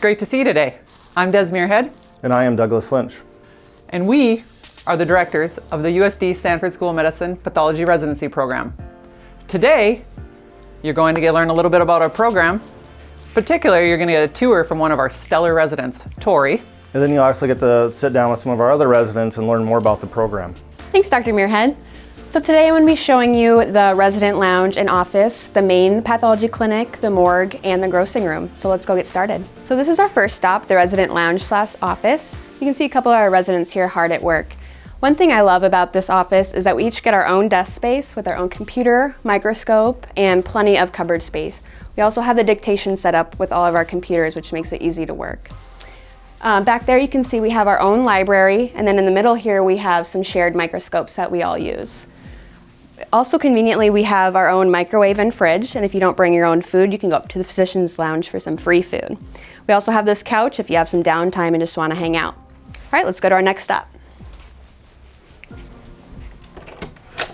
great to see you today. I'm Des Muirhead. And I am Douglas Lynch. And we are the directors of the USD Sanford School of Medicine Pathology Residency Program. Today, you're going to learn a little bit about our program. In particular, you're going to get a tour from one of our stellar residents, Tori. And then you'll actually get to sit down with some of our other residents and learn more about the program. Thanks, Dr. Muirhead. So today I'm going to be showing you the resident lounge and office, the main pathology clinic, the morgue, and the grossing room. So let's go get started. So this is our first stop, the resident lounge/office. You can see a couple of our residents here hard at work. One thing I love about this office is that we each get our own desk space with our own computer, microscope, and plenty of cupboard space. We also have the dictation set up with all of our computers, which makes it easy to work. Back there you can see we have our own library, and then in the middle here we have some shared microscopes that we all use. Also conveniently, we have our own microwave and fridge, and if you don't bring your own food, you can go up to the physician's lounge for some free food. We also have this couch if you have some downtime and just want to hang out. All right, let's go to our next stop.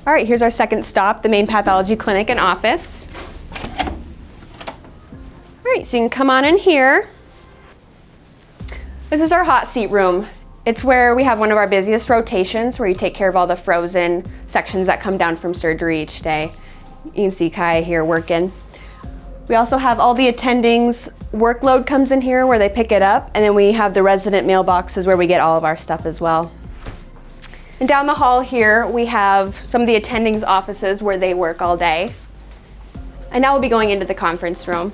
All right, here's our second stop, the main pathology clinic and office. All right, so you can come on in here. This is our hot seat room. It's where we have one of our busiest rotations where you take care of all the frozen sections that come down from surgery each day. You can see Kai here working. We also have all the attendings. Workload comes in here where they pick it up, and then we have the resident mailboxes where we get all of our stuff as well. And down the hall here, we have some of the attendings' offices where they work all day. And now we'll be going into the conference room.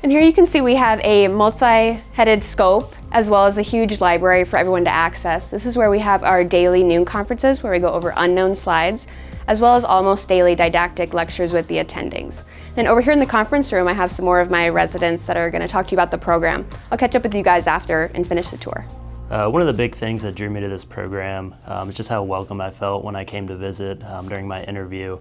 And here you can see we have a multi-headed scope as well as a huge library for everyone to access. This is where we have our daily noon conferences where we go over unknown slides, as well as almost daily didactic lectures with the attendings. Then over here in the conference room, I have some more of my residents that are going to talk to you about the program. I'll catch up with you guys after and finish the tour. One of the big things that drew me to this program is just how welcome I felt when I came to visit during my interview.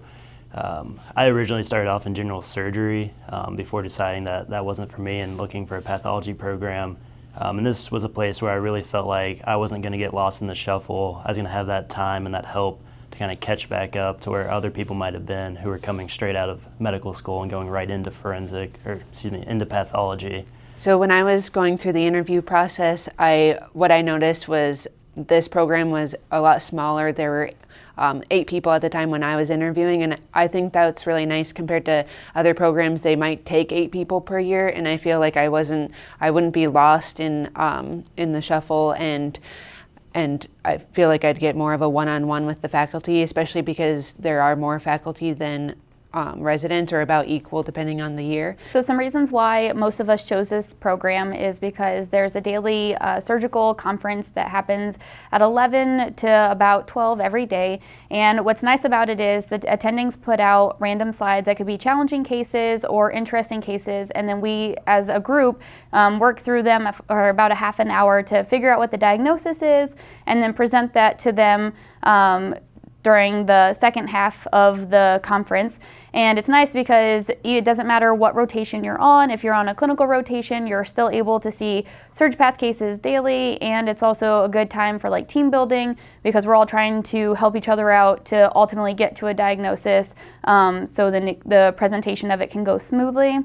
I originally started off in general surgery before deciding that that wasn't for me and looking for a pathology program. And this was a place where I really felt like I wasn't going to get lost in the shuffle. I was going to have that time and that help to kind of catch back up to where other people might have been who were coming straight out of medical school and going right into into pathology. So when I was going through the interview process, what I noticed was this program was a lot smaller. There were 8 people at the time when I was interviewing, and I think that's really nice compared to other programs. They might take 8 people per year, and I feel like I wouldn't be lost in the shuffle, and I feel like I'd get more of a one-on-one with the faculty, especially because there are more faculty than residents, or about equal depending on the year. So some reasons why most of us chose this program is because there's a daily surgical conference that happens at 11 to about 12 every day. And what's nice about it is the attendings put out random slides that could be challenging cases or interesting cases. And then we, as a group, work through them for about a half an hour to figure out what the diagnosis is and then present that to them during the second half of the conference. And it's nice because it doesn't matter what rotation you're on. If you're on a clinical rotation, you're still able to see surg path cases daily, and it's also a good time for like team building because we're all trying to help each other out to ultimately get to a diagnosis so the presentation of it can go smoothly.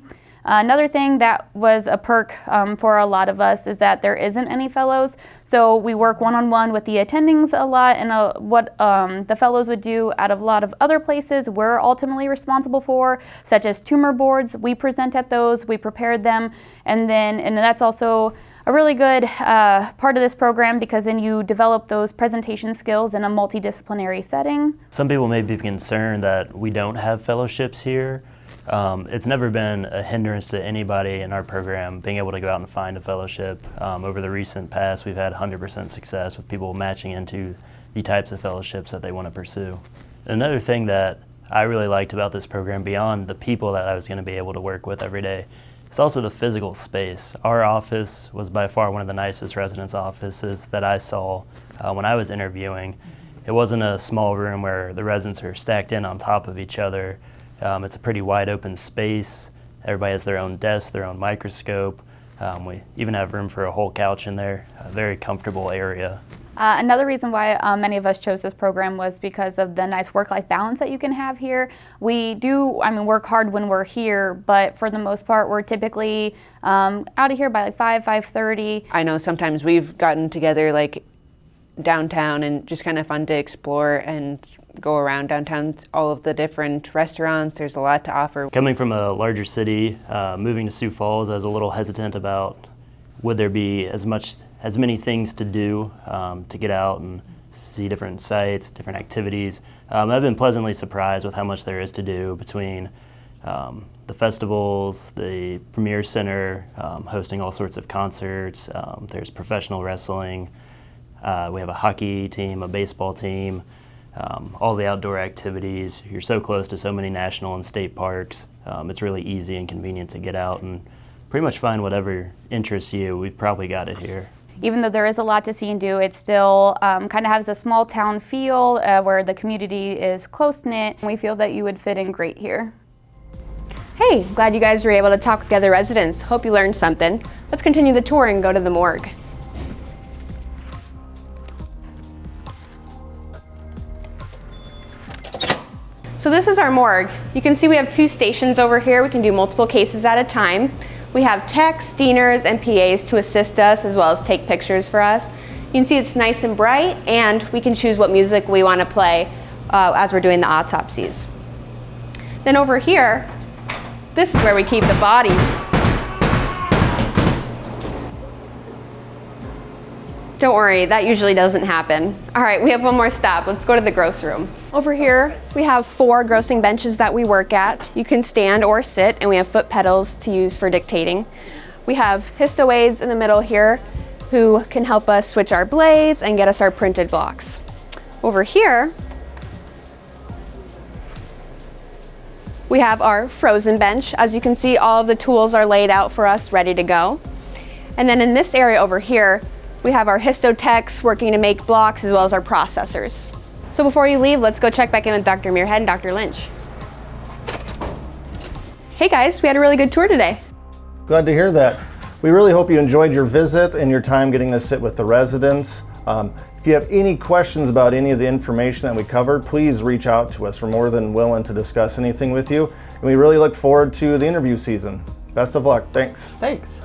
Another thing that was a perk for a lot of us is that there isn't any fellows. So we work one-on-one with the attendings a lot, and what the fellows would do out of a lot of other places we're ultimately responsible for, such as tumor boards. We present at those, we prepared them, and that's also a really good part of this program because then you develop those presentation skills in a multidisciplinary setting. Some people may be concerned that we don't have fellowships here. It's never been a hindrance to anybody in our program being able to go out and find a fellowship. Over the recent past, we've had 100% success with people matching into the types of fellowships that they want to pursue. Another thing that I really liked about this program, beyond the people that I was going to be able to work with every day, it's also the physical space. Our office was by far one of the nicest residence offices that I saw when I was interviewing. It wasn't a small room where the residents are stacked in on top of each other. It's a pretty wide open space. Everybody has their own desk, their own microscope. We even have room for a whole couch in there, a very comfortable area. Another reason why many of us chose this program was because of the nice work-life balance that you can have here. We do, work hard when we're here, but for the most part, we're typically out of here by like 5:30. I know sometimes we've gotten together like downtown and just kind of fun to explore and go around downtown, all of the different restaurants. There's a lot to offer. Coming from a larger city, moving to Sioux Falls, I was a little hesitant about would there be as many things to do to get out and see different sites, different activities. I've been pleasantly surprised with how much there is to do between the festivals, the Premier Center, hosting all sorts of concerts. There's professional wrestling. We have a hockey team, a baseball team, all the outdoor activities. You're so close to so many national and state parks. It's really easy and convenient to get out and pretty much find whatever interests you. We've probably got it here. Even though there is a lot to see and do, it still kind of has a small town feel where the community is close-knit. We feel that you would fit in great here. Hey, glad you guys were able to talk with the other residents. Hope you learned something. Let's continue the tour and go to the morgue. So this is our morgue. You can see we have 2 stations over here. We can do multiple cases at a time. We have techs, dieners, and PAs to assist us as well as take pictures for us. You can see it's nice and bright, and we can choose what music we want to play as we're doing the autopsies. Then over here, this is where we keep the bodies. Don't worry, that usually doesn't happen. All right, we have one more stop. Let's go to the gross room. Over here, we have 4 grossing benches that we work at. You can stand or sit, and we have foot pedals to use for dictating. We have histoaids in the middle here who can help us switch our blades and get us our printed blocks. Over here, we have our frozen bench. As you can see, all of the tools are laid out for us, ready to go. And then in this area over here, we have our histotechs working to make blocks as well as our processors. So before you leave, let's go check back in with Dr. Muirhead and Dr. Lynch. Hey guys, we had a really good tour today. Glad to hear that. We really hope you enjoyed your visit and your time getting to sit with the residents. If you have any questions about any of the information that we covered, please reach out to us. We're more than willing to discuss anything with you. And we really look forward to the interview season. Best of luck. Thanks. Thanks.